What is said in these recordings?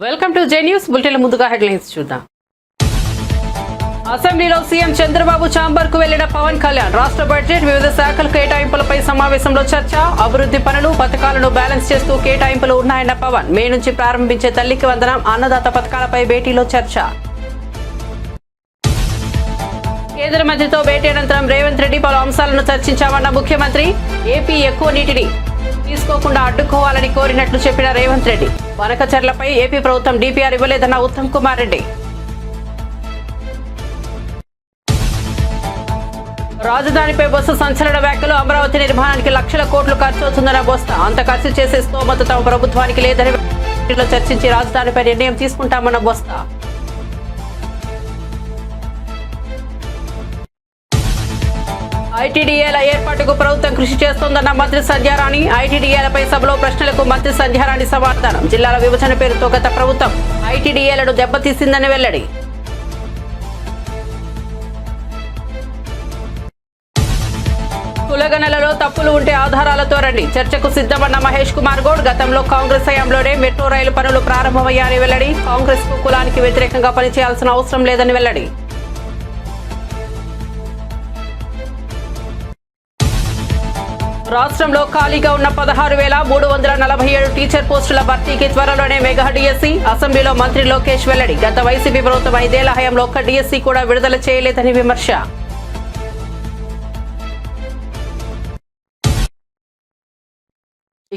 Welcome to J news bulletin. ముందుగా headlines చూద్దాం. అసెంబ్లీలో సీఎం చంద్రబాబు ఛాంబర్ కు వెళ్లిన పవన్ కళ్యాణ్ రాష్ట్ర బడ్జెట్ వివిధ శాఖల కేటాయింపులపై సమావేశంలో చర్చ. అభివృద్ధి పనులు పథకాలను బ్యాలెన్స్ చేస్తూ కేటాయింపులు ఉన్నాయన్న పవన్. మే నుంచి ప్రారంభించే తల్లికి వందనం, అన్నదాత పథకాలపై భేటీలో చర్చ. కేంద్ర మంత్రితో భేటీ అనంతరం రేవంత్ రెడ్డి పలు అంశాలను చర్చించామన్న ముఖ్యమంత్రి. ఏపీ ఎక్కువ నీటిని తీసుకోకుండా అడ్డుకోవాలని కోరినట్లు చెప్పిన రేవంత్ రెడ్డి. వనకచర్లపై ఏపీ ప్రభుత్వం డీపీఆర్ ఇవ్వలేదన్న ఉత్తమ్ కుమార్ రెడ్డి. రాజధానిపై బొత్స సంచలన వ్యాఖ్యలు. అమరావతి నిర్మాణానికి లక్షల కోట్లు ఖర్చు అవుతుందన్న బొత్స. అంత ఖర్చు చేసే స్తోమత తమ ప్రభుత్వానికి లేదని చర్చించి రాజధానిపై నిర్ణయం తీసుకుంటామన్న బొత్స. ఐటీడీఏల ఏర్పాటుకు ప్రభుత్వం కృషి చేస్తోందన్న మంత్రి సంధ్యారాణి. ఐటీడీఏలపై సభలో ప్రశ్నలకు మంత్రి సంధ్యారాణి సమాధానం. జిల్లాల విభజన పేరుతో గత ప్రభుత్వం ఐటీడీఏలను దెబ్బతీసిందని వెల్లడి. కులగణనలో తప్పులు ఉంటే ఆధారాలతో రండి, చర్చకు సిద్ధమన్న మహేష్ కుమార్ గౌడ్. గతంలో కాంగ్రెస్ హయాంలోనే మెట్రో రైలు పనులు ప్రారంభమయ్యాయని వెల్లడి. కాంగ్రెస్ కు కులానికి వ్యతిరేకంగా పనిచేయాల్సిన అవసరం లేదని వెల్లడి. రాష్ట్రంలో ఖాళీగా ఉన్న 16,347 టీచర్ పోస్టుల భర్తీకి త్వరలోనే మెగా డిఎస్సీ. అసెంబ్లీలో మంత్రి లోకేష్ వెల్లడి. గత వైసీపీ ప్రభుత్వం 5 ఏళ్ల హయాంలో ఒక్క డిఎస్సీ కూడా విడుదల చేయలేదని విమర్శ.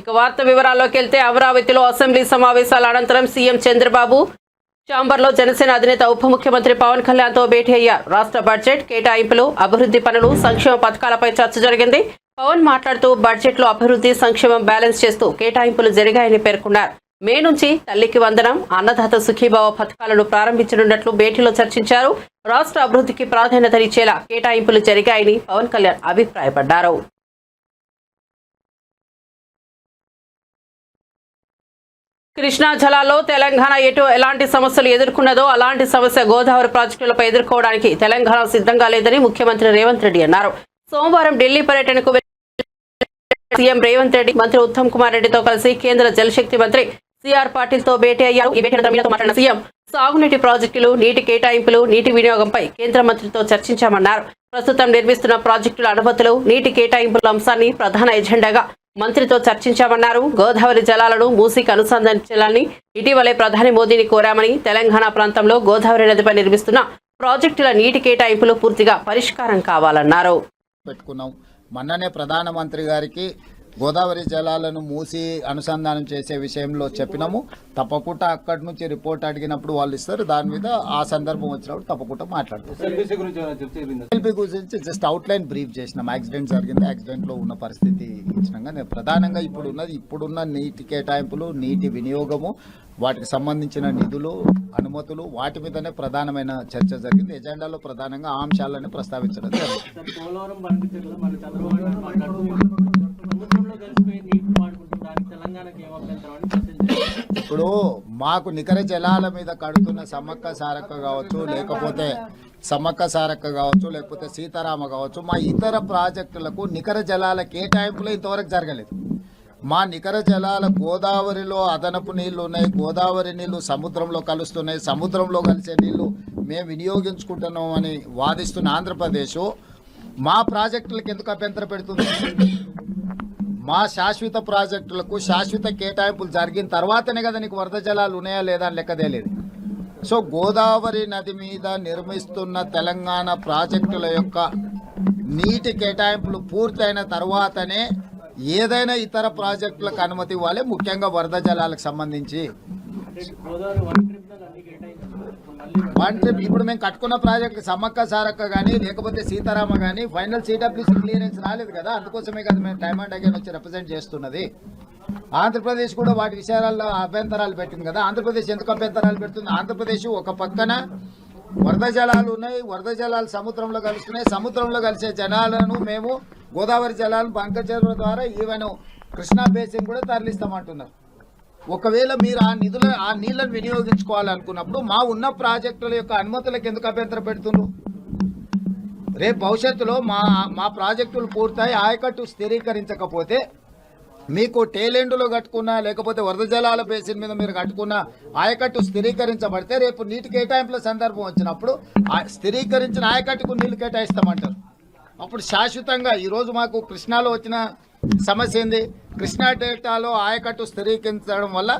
ఇక వార్త వివరాల్లోకి వెళ్తే, అమరావతిలో అసెంబ్లీ సమావేశాల అనంతరం సీఎం చంద్రబాబు ఛాంబర్లో జనసేన అధినేత ఉప ముఖ్యమంత్రి పవన్ కళ్యాణ్తో భేటీ అయ్యారు. రాష్ట్ర బడ్జెట్ కేటాయింపులు, అభివృద్ధి పనులు, సంక్షేమ పథకాలపై చర్చ జరిగింది. పవన్ మాట్లాడుతూ బడ్జెట్లో అభివృద్ధి, సంక్షేమం బ్యాలెన్స్ చేస్తూ కేటాయింపులు జరిగాయని పేర్కొన్నారు. మే నుంచి తల్లికి వందనం, అన్నదాత సుఖీభావ పథకాలను ప్రారంభించనున్నట్లు భేటీలో చర్చించారు. రాష్ట్ర అభివృద్ధికి ప్రాధాన్యతనిచ్చేలా కేటాయింపులు జరిగాయని పవన్ కళ్యాణ్ అభిప్రాయపడ్డారు. కృష్ణా జలాల్లో తెలంగాణ ఎలాంటి సమస్యలు ఎదుర్కొన్నదో అలాంటి సమస్య గోదావరి ప్రాజెక్టులపై ఎదుర్కోవడానికి తెలంగాణ సిద్ధంగా లేదని ముఖ్యమంత్రి రేవంత్ రెడ్డి అన్నారు. సోమవారం ఢిల్లీ పర్యటనకు సీఎం రేవంత్ రెడ్డి మంత్రి ఉత్తమ్ కుమార్ రెడ్డితో కలిసి కేంద్ర జలశక్తి మంత్రి సిఆర్ పాటిల్ తో భేటీ అయ్యారు. ఈ భేటీ అనంతరం మాట్లాడిన సీఎం సాగునీటి ప్రాజెక్టులు, నీటి కేటాయింపులు, నీటి వినియోగంపై కేంద్ర మంత్రితో చర్చించామన్నారు. ప్రస్తుతం నిర్మిస్తున్న ప్రాజెక్టుల అనుమతులు, నీటి కేటాయింపుల అంశాన్ని ప్రధాన ఎజెండాగా మంత్రితో చర్చించామన్నారు. గోదావరి జలాలను మూసీకి అనుసంధానించాలని ఇటీవలే ప్రధాని మోదీని కోరామని, తెలంగాణ ప్రాంతంలో గోదావరి నదిపై నిర్మిస్తున్న ప్రాజెక్టుల నీటి కేటాయింపులు పూర్తిగా పరిష్కారం కావాలన్నారు. మొన్ననే ప్రధానమంత్రి గారికి గోదావరి జలాలను మూసి అనుసంధానం చేసే విషయంలో చెప్పినాము. తప్పకుండా అక్కడి నుంచి రిపోర్ట్ అడిగినప్పుడు వాళ్ళు ఇస్తారు. దాని మీద ఆ సందర్భం వచ్చినప్పుడు తప్పకుండా మాట్లాడతారు. ఎల్పీ గురించి జస్ట్ అవుట్లైన్ బ్రీఫ్ చేసినాం. యాక్సిడెంట్ జరిగింది, యాక్సిడెంట్లో ఉన్న పరిస్థితి ఇచ్చినాక నేను ప్రధానంగా ఇప్పుడున్న నీటి కేటాయింపులు, నీటి వినియోగము, వాటికి సంబంధించిన నిధులు, అనుమతులు, వాటి మీదనే ప్రధానమైన చర్చ జరిగింది. ఎజెండాలో ప్రధానంగా ఆ అంశాలను ప్రస్తావించడం జరిగింది. ఇప్పుడు మాకు నికర జలాల మీద కడుతున్న సమ్మక్క సారక్క కావచ్చు, లేకపోతే సీతారామ కావచ్చు, మా ఇతర ప్రాజెక్టులకు నికర జలాల కేటాయింపులు ఇంతవరకు జరగలేదు. మా నికర జలాల గోదావరిలో అదనపు నీళ్లు ఉన్నాయి, గోదావరి నీళ్లు సముద్రంలో కలుస్తున్నాయి, సముద్రంలో కలిసే నీళ్లు మేము వినియోగించుకుంటున్నాం అని వాదిస్తున్న ఆంధ్రప్రదేశ్ మా ప్రాజెక్టులకు ఎందుకు అభ్యంతరం పెడుతుంది? మా శాశ్వత ప్రాజెక్టులకు శాశ్వత కేటాయింపులు జరిగిన తర్వాతనే కదా నీకు వరద జలాలు ఉన్నాయా లేదా అని లెక్కదేలేదు. సో గోదావరి నది మీద నిర్మిస్తున్న తెలంగాణ ప్రాజెక్టుల యొక్క నీటి కేటాయింపులు పూర్తయిన తర్వాతనే ఏదైనా ఇతర ప్రాజెక్టులకు అనుమతి ఇవ్వాలి, ముఖ్యంగా వరద జలాలకు సంబంధించి. వన్ ట్రిప్ ఇప్పుడు మేము కట్టుకున్న ప్రాజెక్టు సమ్మక్క సారక్క కానీ లేకపోతే సీతారామ కానీ ఫైనల్ సిడబ్ల్యూసీ క్లియరెన్స్ రాలేదు కదా. అందుకోసమే కదా మేము టైమ్ అండ్ అగైన్ వచ్చి రిప్రజెంట్ చేస్తున్నది. ఆంధ్రప్రదేశ్ కూడా వాటి విషయాల్లో అభ్యంతరాలు పెట్టింది కదా. ఆంధ్రప్రదేశ్ ఎందుకు అభ్యంతరాలు పెడుతుంది? ఆంధ్రప్రదేశ్ ఒక పక్కన వరద జలాలు ఉన్నాయి, వరద జలాలు సముద్రంలో కలుస్తున్నాయి, సముద్రంలో కలిసే జలాలను మేము గోదావరి జలాలను బంకచెరువుల ద్వారా ఈవెన్ కృష్ణా బేసిన్ కూడా తరలిస్తామంటున్నారు. ఒకవేళ మీరు ఆ నీళ్లను వినియోగించుకోవాలనుకున్నప్పుడు మా ఉన్న ప్రాజెక్టుల యొక్క అనుమతులకు ఎందుకు అభ్యంతరం పెడుతున్నారు? రేపు భవిష్యత్తులో మా ప్రాజెక్టులు పూర్తయి ఆయకట్టు స్థిరీకరించకపోతే మీకు టేలెండ్లో కట్టుకున్నా లేకపోతే వరద జలాల బేసిన్ మీద మీరు కట్టుకున్న ఆయకట్టు స్థిరీకరించబడితే రేపు నీటి కేటాయింపుల సందర్భం వచ్చినప్పుడు ఆ స్థిరీకరించిన ఆయకట్టుకు నీళ్లు కేటాయిస్తామంటారు. అప్పుడు శాశ్వతంగా ఈరోజు మాకు కృష్ణాలో వచ్చిన సమస్య ఏంది? కృష్ణా డెల్టాలో ఆయకట్టు స్థిరీకరించడం వల్ల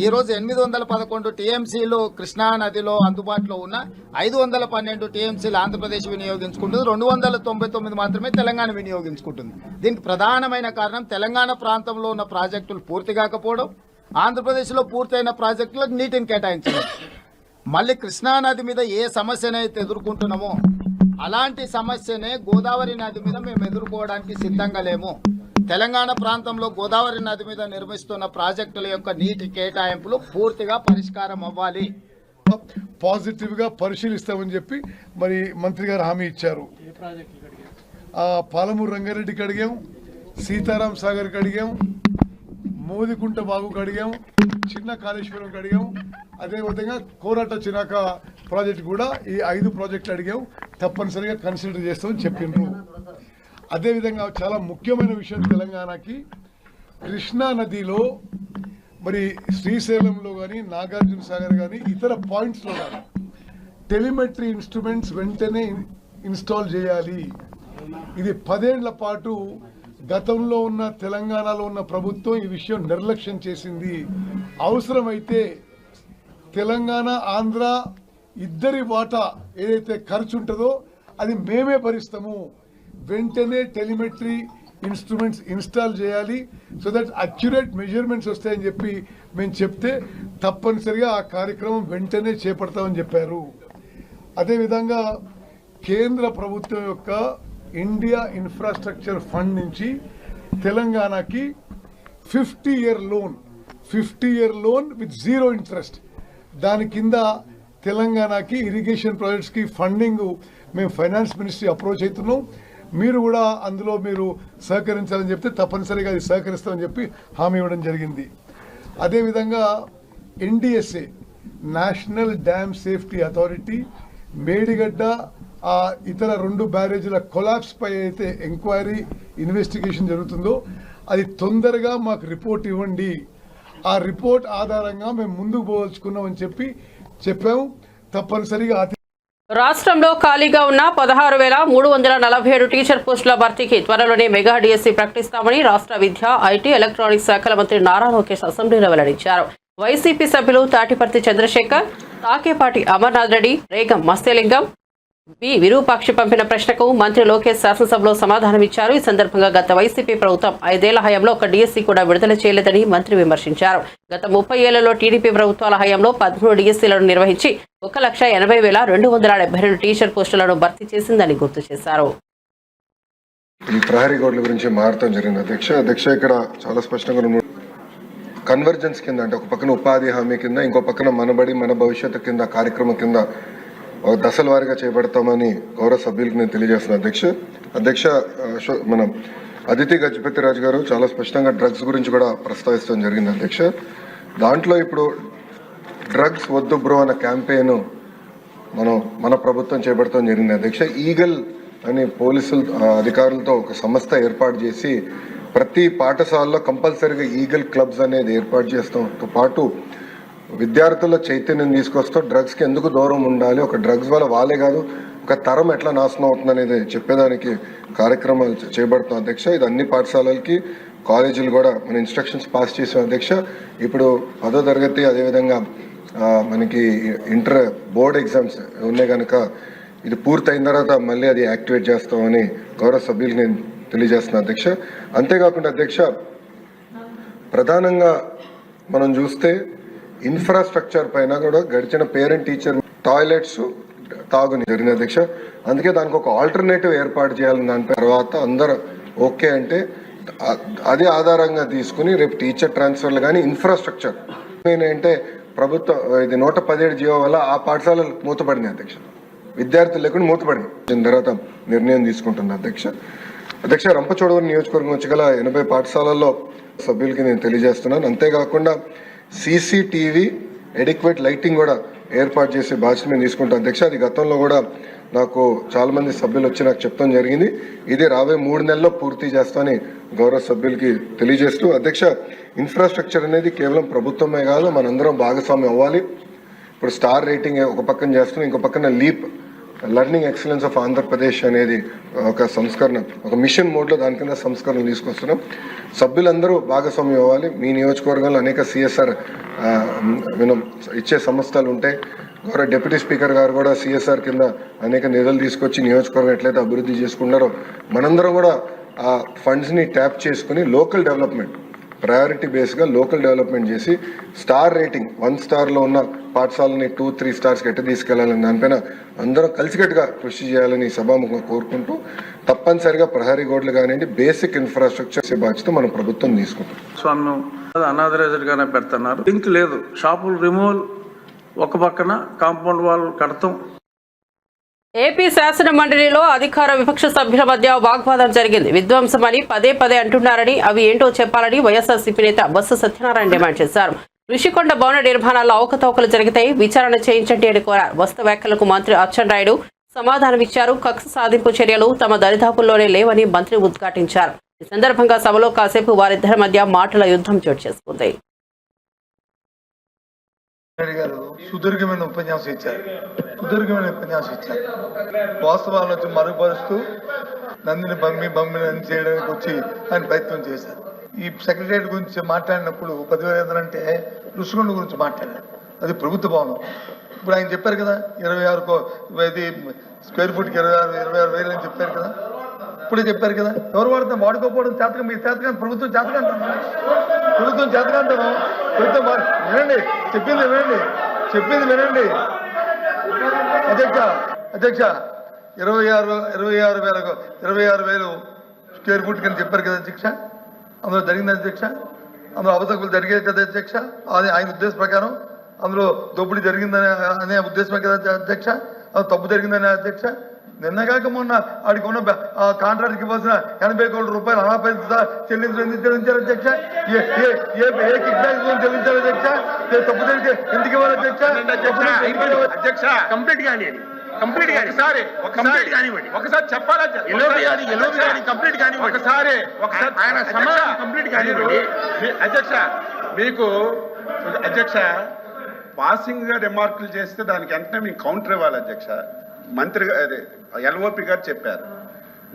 ఈరోజు 811 టీఎంసీలు కృష్ణా నదిలో అందుబాటులో ఉన్న 512 టీఎంసీలు ఆంధ్రప్రదేశ్ వినియోగించుకుంటుంది, 299 మాత్రమే తెలంగాణ వినియోగించుకుంటుంది. దీనికి ప్రధానమైన కారణం తెలంగాణ ప్రాంతంలో ఉన్న ప్రాజెక్టులు పూర్తి కాకపోవడం, ఆంధ్రప్రదేశ్లో పూర్తయిన ప్రాజెక్టులకు నీటిని కేటాయించడం. మళ్ళీ కృష్ణా నది మీద ఏ సమస్యనైతే ఎదుర్కొంటున్నామో అలాంటి సమస్యనే గోదావరి నది మీద మేము ఎదుర్కోవడానికి సిద్ధంగా లేము. తెలంగాణ ప్రాంతంలో గోదావరి నది మీద నిర్మిస్తున్న ప్రాజెక్టుల యొక్క నీటి కేటాయింపులు పూర్తిగా పరిష్కారం అవ్వాలి. పాజిటివ్గా పరిశీలిస్తామని చెప్పి మరి మంత్రి గారు హామీ ఇచ్చారు. పాలమూరు రంగారెడ్డికి అడిగాం, సీతారాం సాగర్కి అడిగాం, మోదికుంట బాగుకి అడిగాం, చిన్న కాళేశ్వరంకి అడిగాం, అదేవిధంగా కోరాట చినాక ప్రాజెక్ట్ కూడా ఈ 5 ప్రాజెక్టులు అడిగాం. తప్పనిసరిగా కన్సిడర్ చేస్తామని చెప్పిండ్రు. అదేవిధంగా చాలా ముఖ్యమైన విషయం తెలంగాణకి, కృష్ణా నదిలో మరి శ్రీశైలంలో కానీ నాగార్జున సాగర్ కానీ ఇతర పాయింట్స్లో కానీ టెలిమెట్రీ ఇన్స్ట్రుమెంట్స్ వెంటనే ఇన్స్టాల్ చేయాలి. ఇది 10 ఏళ్ల పాటు గతంలో ఉన్న తెలంగాణలో ఉన్న ప్రభుత్వం ఈ విషయం నిర్లక్ష్యం చేసింది. అవసరమైతే తెలంగాణ ఆంధ్ర ఇద్దరి వాటా ఏదైతే ఖర్చు ఉంటుందో అది మేమే భరిస్తాము. వెంటనే టెలిమెట్రీ ఇన్స్ట్రుమెంట్స్ ఇన్స్టాల్ చేయాలి, సో దట్ అక్యురేట్ మెజర్మెంట్స్ వస్తాయని చెప్పి మేము చెప్తే తప్పనిసరిగా ఆ కార్యక్రమం వెంటనే చేపడతామని చెప్పారు. అదేవిధంగా కేంద్ర ప్రభుత్వం యొక్క ఇండియా ఇన్ఫ్రాస్ట్రక్చర్ ఫండ్ నుంచి తెలంగాణకి 50 year లోన్ విత్ 0 ఇంట్రెస్ట్, దాని కింద తెలంగాణకి ఇరిగేషన్ ప్రాజెక్ట్స్కి ఫండింగ్ మేము ఫైనాన్స్ మినిస్ట్రీ అప్రోచ్ అవుతున్నాం. మీరు కూడా అందులో మీరు సహకరించాలని చెప్తే తప్పనిసరిగా అది సహకరిస్తామని చెప్పి హామీ ఇవ్వడం జరిగింది. అదేవిధంగా NDSA national dam safety authority Medigadda ఇతర 2 బ్యారేజీల కొలాప్స్ పై అయితే ఎంక్వైరీ ఇన్వెస్టిగేషన్ జరుగుతుందో అది తొందరగా మాకు రిపోర్ట్ ఇవ్వండి. ఆ రిపోర్ట్ ఆధారంగా మేము ముందుకు పోదలుచుకున్నామని చెప్పాము. తప్పనిసరిగా రాష్ట్రంలో ఖాళీగా ఉన్న 16,347 టీచర్ పోస్టుల భర్తీకి త్వరలోనే మెగా డిఎస్సీ ప్రకటిస్తామని రాష్ట్ర విద్య, ఐటీ, ఎలక్ట్రానిక్స్ శాఖల మంత్రి నారా లోకేష్ అసెంబ్లీలో వెల్లడించారు. వైసీపీ సభ్యులు తాటిపర్తి చంద్రశేఖర్, తాకేపాటి అమర్నాథ్ రెడ్డి, రేగం మస్తేలింగం, విరూపాక్షి పంపిన ప్రశ్నకు మంత్రి లోకేష్ శాసనసభలో సమాధానమిచ్చారు. ఈ సందర్భంగా గత వైసీపీ ప్రభుత్వం 5 ఏళ్ల హయాంలో ఒక డిఎస్సీ కూడా విడుదల చేయలేదని మంత్రి విమర్శించారు. గత 30 ఏళ్లలో టీడీపీ ప్రభుత్వాల హయాంలో 13 డిఎస్సీలను నిర్వహించి 1,80,272 టీచర్ పోస్టులను భర్తీ చేసిందని గుర్తు చేశారు. ఈ ప్రహరీ గోడ్ల గురించి మారటం జరిగింది అధ్యక్ష. ఇక్కడ చాలా స్పష్టంగా కన్వర్జెన్స్ కింద, అంటే ఒక పక్కన ఉపాధి హామీ కింద, ఇంకో పక్కన మనబడి మన భవిష్యత్తు కింద కార్యక్రమం కింద దశల వారీగా చేపడతామని గౌరవ సభ్యులకు నేను తెలియజేస్తున్నాను అధ్యక్ష. మన అదితి గజపతిరాజు గారు చాలా స్పష్టంగా డ్రగ్స్ గురించి కూడా ప్రస్తావించడం జరిగింది అధ్యక్ష. దాంట్లో ఇప్పుడు డ్రగ్స్ వద్దు బ్రో అన్న క్యాంపెయిన్ మన ప్రభుత్వం చేపడతాం జరిగింది అధ్యక్ష. ఈగల్ అని పోలీసులు అధికారులతో ఒక సంస్థ ఏర్పాటు చేసి ప్రతి పాఠశాలలో కంపల్సరీగా ఈగల్ క్లబ్స్ అనేది ఏర్పాటు చేస్తాంతో పాటు విద్యార్థుల చైతన్యం తీసుకొస్తాం. డ్రగ్స్కి ఎందుకు దూరం ఉండాలి, ఒక డ్రగ్స్ వల్ల వాళ్ళే కాదు ఒక తరం ఎట్లా నాశనం అవుతుంది అనేది చెప్పేదానికి కార్యక్రమాలు చేపడతాం అధ్యక్ష. ఇది అన్ని పాఠశాలలకి, కాలేజీలు కూడా మన ఇన్స్ట్రక్షన్స్ పాస్ చేసాం అధ్యక్ష. ఇప్పుడు 10వ తరగతి అదేవిధంగా మనకి ఇంటర్ బోర్డ్ ఎగ్జామ్స్ ఉన్నాయి కనుక ఇది పూర్తయిన తర్వాత మళ్ళీ అది యాక్టివేట్ చేస్తామని గౌరవ సభ్యులు నేను తెలియజేస్తున్నాను అధ్యక్ష. అంతేకాకుండా అధ్యక్ష, ప్రధానంగా మనం చూస్తే ఇన్ఫ్రాస్ట్రక్చర్ పైన కూడా గడిచిన పేరెంట్ టీచర్ టాయిలెట్స్ తాగుని జరిగింది అధ్యక్ష. అందుకే దానికి ఒక ఆల్టర్నేటివ్ ఏర్పాటు చేయాలని దానిపై తర్వాత అందరూ ఓకే అంటే అది ఆధారంగా తీసుకుని రేపు టీచర్ ట్రాన్స్ఫర్లు కానీ ఇన్ఫ్రాస్ట్రక్చర్ ఏంటంటే ప్రభుత్వం ఇది 117 జీవో వల్ల ఆ పాఠశాలలు మూతపడింది అధ్యక్ష. విద్యార్థులు లేకుండా మూతపడింది. దీని తర్వాత నిర్ణయం తీసుకుంటుంది అధ్యక్ష. రంపచోడవరం నియోజకవర్గం వచ్చి గల 80 పాఠశాలల్లో సభ్యులకి నేను తెలియజేస్తున్నాను. అంతేకాకుండా CCTV ఎడిక్వేట్ లైటింగ్ కూడా ఏర్పాటు చేసే బాధ్యత మేము తీసుకుంటాం అధ్యక్ష. అది గతంలో కూడా నాకు చాలామంది సభ్యులు వచ్చి నాకు చెప్తాం జరిగింది. ఇది రాబోయే 3 నెలల్లో పూర్తి చేస్తామని గౌరవ సభ్యులకి తెలియజేస్తూ, అధ్యక్ష, ఇన్ఫ్రాస్ట్రక్చర్ అనేది కేవలం ప్రభుత్వమే కాదు, మనందరం భాగస్వామ్యం అవ్వాలి. ఇప్పుడు స్టార్ రేటింగ్ ఒక పక్కన చేస్తున్నాం, ఇంకో పక్కన leap learning excellence of Andhra Pradesh అనేది ఒక సంస్కరణ, ఒక మిషన్ మోడ్లో దాని కింద సంస్కరణలు తీసుకొస్తున్నాం. సభ్యులందరూ భాగస్వామ్యం అవ్వాలి. మీ నియోజకవర్గంలో అనేక సిఎస్ఆర్ ఇచ్చే సంస్థలు ఉంటాయి. గౌరవ డిప్యూటీ స్పీకర్ గారు కూడా సిఎస్ఆర్ కింద అనేక నిధులు తీసుకొచ్చి నియోజకవర్గం ఎట్లయితే అభివృద్ధి చేసుకున్నారో మనందరం కూడా ఆ ఫండ్స్ని ట్యాప్ చేసుకుని లోకల్ డెవలప్మెంట్ ప్రయారిటీ బేస్గా లోకల్ డెవలప్మెంట్ చేసి స్టార్ రేటింగ్ 1 స్టార్లో ఉన్న పాఠశాలని 2-3 స్టార్స్కి ఎట్లా తీసుకెళ్లాలని దానిపైన అందరం కలిసికట్టుగా కృషి చేయాలని సభాముఖంగా కోరుకుంటూ, తప్పనిసరిగా ప్రహరీ గోడలు కానివ్వండి, బేసిక్ ఇన్ఫ్రాస్ట్రక్చర్ బాధ్యత మన ప్రభుత్వం తీసుకుంటుంది. స్వామ్యం అనాథరైజ్డ్ గానే పెడుతున్నారు. లింక్ లేదు. షాపులు రిమూవల్, ఒక పక్కన కాంపౌండ్ వాల్ కడతాం. ఏపీ శాసన మండలిలో అధికార విపక్ష సభ్యుల మధ్య వాగ్వాదం జరిగింది. విధ్వంసమని పదే పదే అంటున్నారని, అవి ఏంటో చెప్పాలని వైఎస్ఆర్సీపీ నేత బొత్స సత్యనారాయణ డిమాండ్ చేశారు. ఋషికొండ భవన నిర్మాణాల్లో అవకతవకలు జరిగితే విచారణ చేయించండి అని కోరారు. బొత్స వ్యాఖ్యలకు మంత్రి అచ్చెన్నాయుడు సమాధానమిచ్చారు. కక్ష సాధింపు చర్యలు తమ దరిదాపుల్లోనే లేవని మంత్రి ఉద్ఘాటించారు. ఈ సందర్భంగా సభలో కాసేపు వారిద్దరి మధ్య మాటల యుద్ధం చోటు చేసుకుంది. గారు సుదీర్ఘమైన ఉపన్యాసం ఇచ్చారు. వాస్తవాలను వచ్చి మరుగుపరుస్తూ నందిని బమ్మి చేయడానికి వచ్చి ఆయన ప్రయత్నం చేశారు. ఈ సెక్రటరియట్ గురించి మాట్లాడినప్పుడు 10,000 అంటే ఋషికొండ గురించి మాట్లాడారు. అది ప్రభుత్వ భవనం. ఇప్పుడు ఆయన చెప్పారు కదా 26 స్క్వేర్ ఫుట్కి 26,000 అని చెప్పారు కదా. ఇప్పుడే చెప్పారు కదా. ఎవరు వాడుతాం వాడుకోకపోవడం చేతగా, మీ చేతగా ప్రభుత్వం చేతగా అంటాను. ప్రభుత్వం వినండి, చెప్పింది వినండి. అధ్యక్ష 26,000 స్క్వేర్ ఫుట్ కింద చెప్పారు కదా అధ్యక్ష. అందులో జరిగింది అధ్యక్ష, అందులో అవతకులు జరిగేది కదా అధ్యక్ష. అది ఆయన ఉద్దేశం ప్రకారం అందులో దోపిడీ జరిగిందనే అనే ఉద్దేశమే కదా అధ్యక్ష. అది తప్పు జరిగిందనే అధ్యక్ష. నిన్నగాక మొన్న ఆడికి ఉన్న కాంట్రాక్ట్కి ఇవ్వాల్సిన 80 కోట్ల రూపాయలు అనాపరిత చెల్లించారు అధ్యక్ష. ఏ కిక్ బ్యాక్ చెల్లించారు అధ్యక్ష. తప్పు జరిగితే ఎందుకు ఇవ్వాలి అధ్యక్ష? కంప్లీట్ కానీ ఒకసారి చెప్పాలా? కంప్లీట్ కానీ ఒకసారి ఆయన సమాధానం కంప్లీట్ కానివ్వండి అధ్యక్ష. మీకు అధ్యక్ష పాసింగ్ గా రిమార్కులు చేస్తే దానికి వెంటనే మీకు కౌంటర్ ఇవ్వాలి అధ్యక్ష. మంత్రి అదే ఎల్ఓపి గారు చెప్పారు,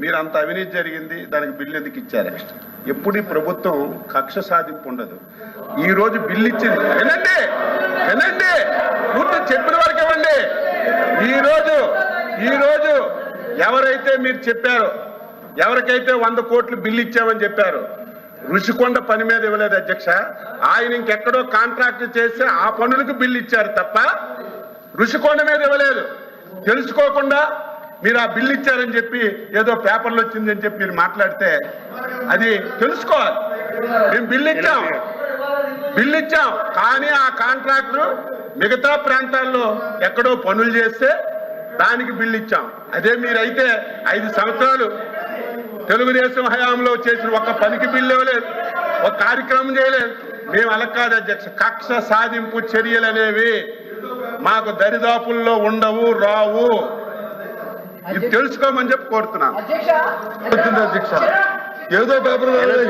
మీరు అంత అవినీతి జరిగింది, దానికి బిల్లు ఎందుకు ఇచ్చారు? ఎప్పుడు ఈ ప్రభుత్వం కక్ష సాధింపు ఉండదు. ఈ రోజు బిల్లు ఇచ్చింది, వినండి పూర్తి చెప్పిన వరకు ఇవ్వండి. ఈ రోజు ఎవరైతే మీరు చెప్పారో, ఎవరికైతే 100 కోట్లు బిల్లు ఇచ్చామని చెప్పారు, ఋషికొండ పని మీద ఇవ్వలేదు అధ్యక్ష. ఆయన ఇంకెక్కడో కాంట్రాక్ట్ చేస్తే ఆ పనులకు బిల్లు ఇచ్చారు తప్ప ఋషికొండ మీద ఇవ్వలేదు. తెలుసుకోకుండా మీరు ఆ బిల్లు ఇచ్చారని చెప్పి ఏదో పేపర్లు వచ్చిందని చెప్పి మీరు మాట్లాడితే అది తెలుసుకోవాలి. మేము బిల్లు ఇచ్చాం కానీ ఆ కాంట్రాక్టర్ మిగతా ప్రాంతాల్లో ఎక్కడో పనులు చేస్తే దానికి బిల్లు ఇచ్చాం. అదే మీరైతే 5 సంవత్సరాలు తెలుగుదేశం హయాంలో చేసిన ఒక్క పనికి బిల్లు ఇవ్వలేదు, ఒక కార్యక్రమం చేయలేదు. మేము అలా కాదు అధ్యక్ష. కక్ష సాధింపు చర్యలు అనేవి మాకు దరిదాపుల్లో ఉండవు, రావు. ఇది తెలుసుకోమని చెప్పి కోరుతున్నాను. వచ్చింది అధ్యక్ష. ఏదో పేపర్ వాళ్ళకి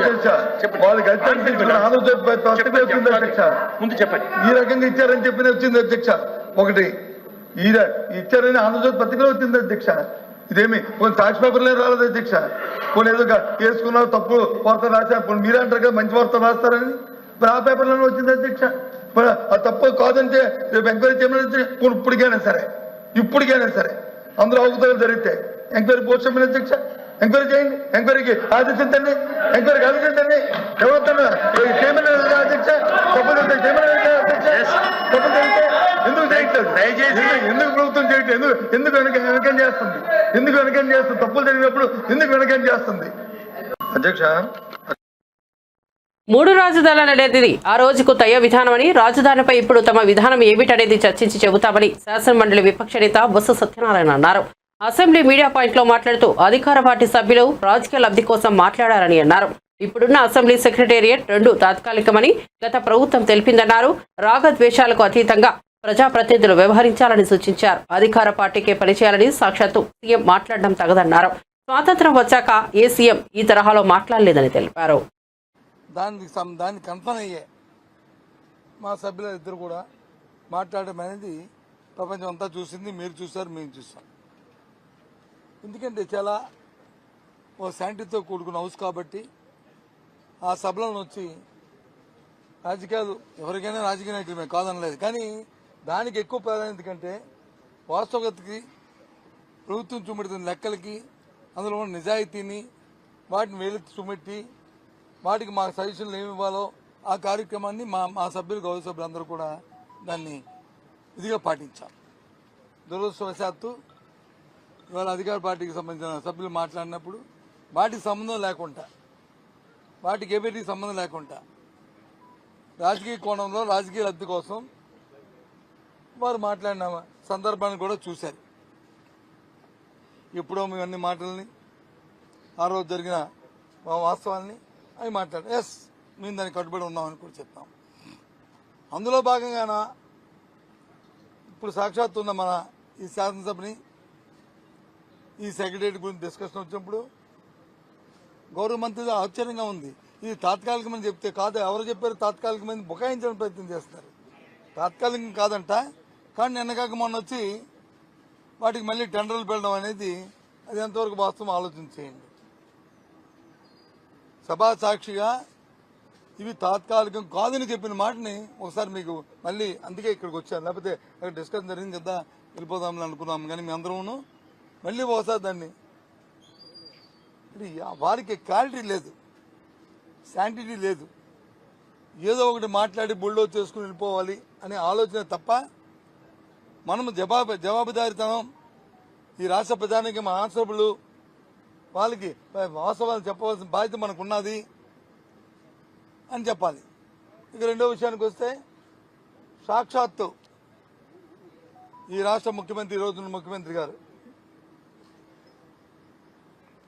ముందు చెప్పండి. ఈ రకంగా ఇచ్చారని చెప్పి వచ్చింది అధ్యక్ష. ఒకటి ఇచ్చారని ఆంధ్రజ్యోతి పత్రికలో వచ్చింది అధ్యక్ష. ఇదేమి కొన్ని సాక్షి పేపర్లే రాలేదు అధ్యక్ష. కొన్ని ఏదో వేసుకున్నారు, తప్పు వార్తలు రాశారు. కొన్ని మీరే అంటారు కదా మంచి వార్తలు రాస్తారని, మరి ఆ పేపర్లోనే వచ్చింది అధ్యక్ష. ఆ తప్పు కాదంటే రేపు ఎంక్వైరీ చేయమని ఇప్పటికైనా సరే అందులో అవకతవకలు జరిగితే ఎంక్వైరీ పోస్ట్ చేయమని అధ్యక్ష. ఎంక్వైరీ చేయండి, ఎంక్వైరీకి ఆదేశించండి, ఎంక్వైరీకి ఆదేశించండి. ఎవరు చేయమని అధ్యక్ష. తప్పు జరిగితే చేయమని అధ్యక్ష. తప్పు జరిగితే ఎందుకు చేయట్లేదు? ఎందుకు ప్రభుత్వం చేయట్లేదు? ఎందుకు వెనకం చేస్తుంది? తప్పులు జరిగినప్పుడు ఎందుకు వెనకం చేస్తుంది అధ్యక్ష? 3 రాజధానులు అనేది ఆ రోజుకు తయ విధానమని, రాజధానిపై ఇప్పుడు తమ విధానం ఏమిటనేది చర్చించి చెబుతామని శాసనమండలి విపక్ష నేత బొత్స సత్యనారాయణ అన్నారు. అసెంబ్లీ మీడియా పాయింట్లో మాట్లాడుతూ అధికార పార్టీ సభ్యులు రాజకీయ లబ్ధి కోసం మాట్లాడారని అన్నారు. ఇప్పుడున్న అసెంబ్లీ సెక్రటేరియట్ 2 తాత్కాలికమని గత ప్రభుత్వం తెలిపిందన్నారు. రాగద్వేషాలకు అతీతంగా ప్రజాప్రతినిధులు వ్యవహరించాలని సూచించారు. అధికార పార్టీకే పనిచేయాలని సాక్షాత్తు సీఎం మాట్లాడడం తగదన్నారు. స్వాతంత్ర్యం వచ్చాక ఏ సీఎం ఈ తరహాలో మాట్లాడలేదని తెలిపారు. దాన్ని కన్ఫర్మ్ అయ్యే మా సభ్యుల ఇద్దరు కూడా మాట్లాడడం అనేది ప్రపంచం అంతా చూసింది. మీరు చూసారు, మేము చూసాం. ఎందుకంటే చాలా ఓ శాంటితో కూడుకున్న హౌస్ కాబట్టి ఆ సభలను వచ్చి రాజకీయాలు ఎవరికైనా రాజకీయ నాయకులు మేము కాదనలేదు, కానీ దానికి ఎక్కువ ప్రాధాన్యత కంటే వాస్తవికతకి, ప్రభుత్వం చూపెడుతున్న లెక్కలకి, అందులో ఉన్న నిజాయితీని వాటిని వేలెత్తి చూపెట్టి వాటికి మా సజెషన్లు ఏమి ఇవ్వాలో ఆ కార్యక్రమాన్ని మా సభ్యులు, గౌరవ సభ్యులు అందరూ కూడా దాన్ని ఇదిగా పాటించాం. దురదృష్టవశాత్తు ఇవాళ అధికార పార్టీకి సంబంధించిన సభ్యులు మాట్లాడినప్పుడు వాటికి సంబంధం లేకుండా, వాటికి ఏబిటికి సంబంధం లేకుండా రాజకీయ కోణంలో రాజకీయ లబ్ధి కోసం వారు మాట్లాడిన సందర్భాన్ని కూడా చూశారు. ఎప్పుడో మేము అన్ని మాటల్ని, ఆ రోజు జరిగిన వాస్తవాల్ని అవి మాట్లాడారు. ఎస్, మేము దానికి కట్టుబడి ఉన్నామని కూడా చెప్తాం. అందులో భాగంగాన ఇప్పుడు సాక్షాత్తు ఉన్న మన ఈ శాసనసభని, ఈ సెక్రటరీ గురించి డిస్కషన్ వచ్చినప్పుడు గౌరవ మంత్రి ఆశ్చర్యంగా ఉంది. ఇది తాత్కాలికమని చెప్తే కాదు, ఎవరు చెప్పారు తాత్కాలికమని బుకాయించడానికి ప్రయత్నం చేస్తారు. తాత్కాలికం కాదంట, కానీ నిన్నగాక మొన్న వచ్చి వాటికి మళ్ళీ టెండర్లు పెట్టడం అనేది అది ఎంతవరకు వాస్తవం ఆలోచించేయండి. సభా సాక్షిగా ఇవి తాత్కాలికం కాదని చెప్పిన మాటని ఒకసారి మీకు మళ్ళీ, అందుకే ఇక్కడికి వచ్చాను, లేకపోతే అక్కడ డిస్కషన్ జరిగింది కదా వెళ్ళిపోదామని అనుకున్నాం, కానీ మీ అందరూ మళ్ళీ ఒకసారి దాన్ని, వారికి క్లారిటీ లేదు, శాంటిటీ లేదు, ఏదో ఒకటి మాట్లాడి బుల్డో చేసుకుని వెళ్ళిపోవాలి అనే ఆలోచన తప్ప మనము జవాబుదారీతనం, ఈ రాష్ట్ర ప్రధానికి మా ఆన్సరబుల్, వాళ్ళకి వాస్తవాలు చెప్పవలసిన బాధ్యత మనకు ఉన్నది అని చెప్పాలి. ఇక రెండో విషయానికి వస్తే, సాక్షాత్తు ఈ రాష్ట్ర ముఖ్యమంత్రి, ఈ రోజున ముఖ్యమంత్రి గారు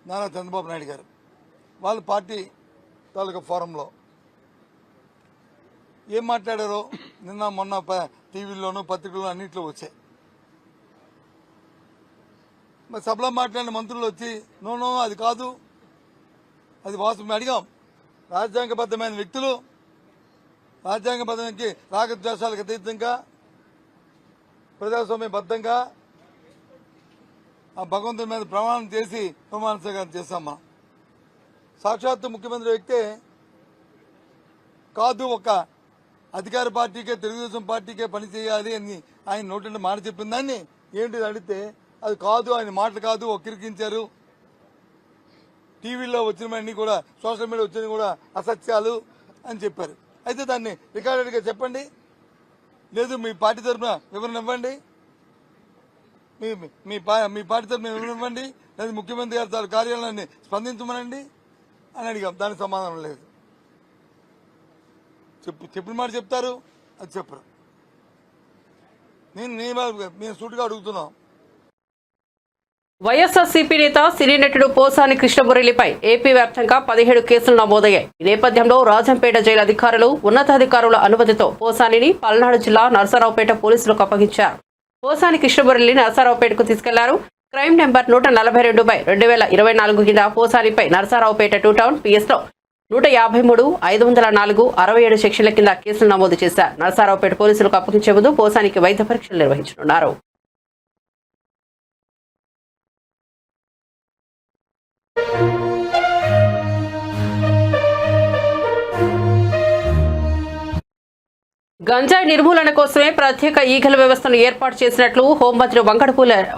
నారా చంద్రబాబు నాయుడు గారు వాళ్ళ పార్టీ తాలూకా ఫోరంలో ఏం మాట్లాడారో నిన్న మొన్న టీవీల్లోనూ పత్రికల్లో అన్నింటిలో వచ్చాయి. మరి సభలో మాట్లాడిన మంత్రులు వచ్చి నో అది కాదు, అది వాస్తవం అడిగాం. రాజ్యాంగబద్ధమైన వ్యక్తులు రాజ్యాంగబద్ధానికి రాగద్వేషాలకు అతీతంగా ప్రజాస్వామ్యబద్ధంగా ఆ భగవంతుడి మీద ప్రమాణం చేసి ప్రమాణ స్వీకారం చేశాం. మనం సాక్షాత్తు ముఖ్యమంత్రి వ్యక్తే కాదు, ఒక అధికార పార్టీకే, తెలుగుదేశం పార్టీకే పని చేయాలి అని ఆయన నోటి మాట చెప్పిన దాన్ని ఏంటిది అడిగితే అది కాదు, ఆయన మాటలు కాదు, ఒక్కిరికించారు, టీవీలో వచ్చినవన్నీ కూడా, సోషల్ మీడియా వచ్చినవి కూడా అసత్యాలు అని చెప్పారు. అయితే దాన్ని రికార్డెడ్గా చెప్పండి, లేదు మీ పార్టీ తరఫున వివరణ ఇవ్వండి, మీ పార్టీ తరఫున వివరణ ఇవ్వండి, లేదా ముఖ్యమంత్రి గారి కార్యాలయాన్ని స్పందించమనండి అని అడిగాం. దానికి సమాధానం లేదు. చెప్పిన మాట చెప్తారు, అది చెప్పరు. మేము సూటిగా అడుగుతున్నాం. వైఎస్ఆర్సీపీ నేత సినీ నటుడు పోసాని కృష్ణమురళిపై ఏపీ వ్యాప్తంగా 17 కేసులు నమోదయ్యాయి. ఈ నేపథ్యంలో రాజంపేట జైలు అధికారులు ఉన్నతాధికారుల అనుమతితో పోసానిని పల్నాడు జిల్లా నరసరావుపేట పోలీసులకు అప్పగించారు. పోసాని కృష్ణమురళిని నరసరావుపేటకు తీసుకెళ్లారు. క్రైమ్ నెంబర్ 142/2024 కింద పోసానిపై నరసరావుపేట 2 టౌన్ పిఎస్లో 153, 504, 67 సెక్షన్ల కింద కేసులు నమోదు చేశారు. నరసరావుపేట పోలీసులకు అప్పగించే ముందు పోసానికి వైద్య పరీక్షలు నిర్వహించనున్నారు. గంజాయి నిర్మూలన కోసమే ప్రత్యేక ఈగల వ్యవస్థను ఏర్పాటు చేసినట్లు హోంమంత్రి